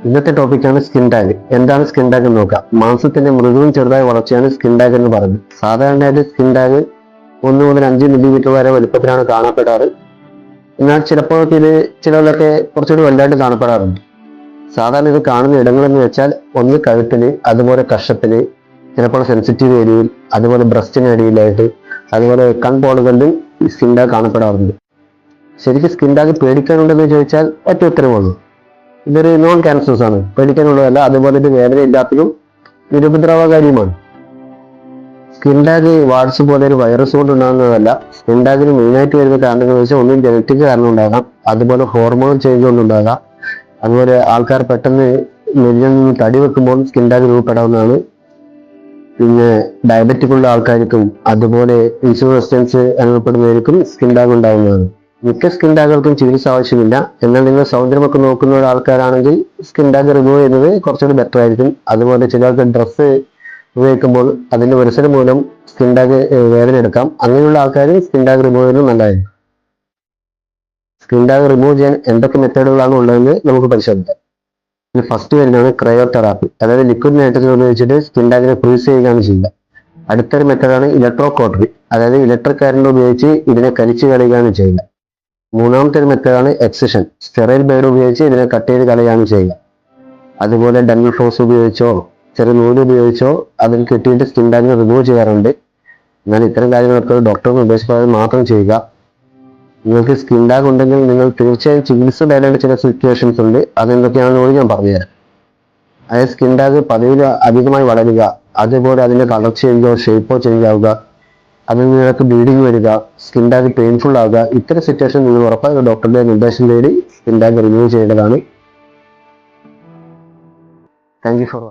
ഇന്നത്തെ ടോപ്പിക്കാണ് skin tag. എന്താണ് സ്കിൻ ടാഗ് എന്ന് നോക്കാം. മാംസത്തിന്റെ മൃദുവും ചെറുതായ വളർച്ചയാണ് സ്കിൻ ടാഗ് എന്ന് പറയുന്നത്. സാധാരണയായിട്ട് സ്കിൻ ടാഗ് 1 മുതൽ 5 മില്ലിമീറ്റർ വരെ വലുപ്പത്തിലാണ് കാണപ്പെടാറ്. എന്നാൽ ചിലപ്പോൾ ഇത് ചിലതൊക്കെ കുറച്ചുകൂടി വലുതായിട്ട് കാണപ്പെടാറുണ്ട്. സാധാരണ ഇത് കാണുന്ന ഇടങ്ങളെന്ന് വെച്ചാൽ ഒന്ന് കഴുത്തിന്, അതുപോലെ കഷത്തിന്, ചിലപ്പോൾ സെൻസിറ്റീവ് ഏരിയയിൽ, അതുപോലെ ബ്രസ്റ്റിന് അടിയിലായിട്ട്, അതുപോലെ കൺപോളുകളിലും സ്കിൻ ടാഗ് കാണപ്പെടാറുണ്ട്. ശരിക്കും സ്കിൻ ടാഗ് പേടിക്കാനുണ്ടെന്ന് ചോദിച്ചാൽ ഒറ്റ ഉത്തരവുള്ളൂ. ഇതൊരു നോൺ ക്യാൻസേഴ്സ് ആണ്, പേടിക്കാനുള്ളതല്ല. അതുപോലെ ഇത് വേദനയില്ലാത്തതും നിരുപദ്രവകാരിയുമാണ്. സ്കിൻ ടാഗ് വാട്സ് പോലെ ഒരു വൈറസ് കൊണ്ട് ഉണ്ടാകുന്നതല്ല. സ്കിൻ ടാഗിന് മെയിനായിട്ട് വരുന്ന കാരണങ്ങൾ വെച്ചാൽ ഒന്നും ജനറ്റിക് കാരണം ഉണ്ടാകാം, അതുപോലെ ഹോർമോൺ ചേഞ്ച് കൊണ്ടുണ്ടാകാം, അതുപോലെ ആൾക്കാർ പെട്ടെന്ന് നെല്ലിൽ നിന്ന് തടി വെക്കുമ്പോൾ സ്കിൻ ടാഗ് രൂപപ്പെടാവുന്നതാണ്. പിന്നെ ഡയബറ്റിക് ഉള്ള ആൾക്കാർക്കും അതുപോലെ ഇൻസുലിൻ റെസിസ്റ്റൻസ് അനുഭവപ്പെടുന്നവർക്കും സ്കിൻ ടാഗ് ഉണ്ടാകുന്നതാണ്. മിക്ക സ്കിൻ ടാഗുകൾക്കും ചികിത്സ ആവശ്യമില്ല. എന്നാൽ നിങ്ങൾ സൗന്ദര്യമൊക്കെ നോക്കുന്ന ആൾക്കാരാണെങ്കിൽ സ്കിൻ ടാഗ് റിമൂവ് ചെയ്യുന്നത് കുറച്ചുകൂടി ബെറ്റർ ആയിരിക്കും. അതുപോലെ ചിലർക്ക് ഡ്രസ്സ് ഉപയോഗിക്കുമ്പോൾ അതിന്റെ പരിസരം മൂലം സ്കിൻ ടാഗ് വേദന എടുക്കാം. അങ്ങനെയുള്ള ആൾക്കാർ സ്കിൻ ടാഗ് റിമൂവ് ചെയ്യുന്നത് നല്ലതായിരിക്കും. സ്കിൻ ടാഗ് റിമൂവ് ചെയ്യാൻ എന്തൊക്കെ മെത്തേഡുകളാണ് ഉള്ളതെന്ന് നമുക്ക് പരിശോധിക്കാം. ഇതിൽ ഫസ്റ്റ് വരുന്നതാണ് ക്രയോതെറാപ്പി, അതായത് ലിക്വിഡ് നൈട്രജൻ ഉപയോഗിച്ചിട്ട് സ്കിൻ ടാഗിനെ ഫ്രീസ് ചെയ്യുകയാണ് ചെയ്യുക. അടുത്തൊരു മെത്തേഡാണ് ഇലക്ട്രോ കോട്ടറി, അതായത് ഇലക്ട്രിക് കറന്റ് ഉപയോഗിച്ച് ഇതിനെ കരിച്ചു കളയുകയാണ് ചെയ്യുക. മൂന്നാമത്തെ ഒരു മെത്തേഡാണ് എക്സിഷൻ, സ്റ്റെറൈൽ ബ്ലേഡ് ഉപയോഗിച്ച് ഇതിനെ കട്ട് ചെയ്ത് കളയുകയാണ് ചെയ്യുക. അതുപോലെ ഡെന്റൽ ഫ്ലോസ് ഉപയോഗിച്ചോ ചെറിയ നൂല് ഉപയോഗിച്ചോ അതിൽ കെട്ടിയിട്ട് സ്കിൻ ടാഗിനെ റിമൂവ് ചെയ്യാറുണ്ട്. എന്നാൽ ഇത്തരം കാര്യങ്ങളൊക്കെ ഡോക്ടറിന് നിർദ്ദേശിക്കാതെ മാത്രം ചെയ്യുക. നിങ്ങൾക്ക് സ്കിൻ ടാഗ് ഉണ്ടെങ്കിൽ നിങ്ങൾ തീർച്ചയായും ചികിത്സ തേടേണ്ട ചില സിറ്റുവേഷൻസ് ഉണ്ട്. അതെന്തൊക്കെയാണെന്ന് ഞാൻ പറഞ്ഞുതരാം. അതായത് സ്കിൻ ടാഗ് പതിവിൽ അധികമായി വളരുക, അതുപോലെ അതിന്റെ കളർ ചേഞ്ചോ ഷേപ്പോ ചേഞ്ച് ആവുക, അതിൽ നിങ്ങൾക്ക് ബ്ലീഡിങ് വരിക, സ്കിൻ ടാഗ് പെയിൻഫുൾ ആവുക, ഇത്തരം സിറ്റുവേഷൻ നിങ്ങൾ ഉറപ്പായും ഡോക്ടറുടെ നിർദ്ദേശം തേടി സ്കിൻ ടാഗ് റിമൂവ് ചെയ്യേണ്ടതാണ്. Thank you for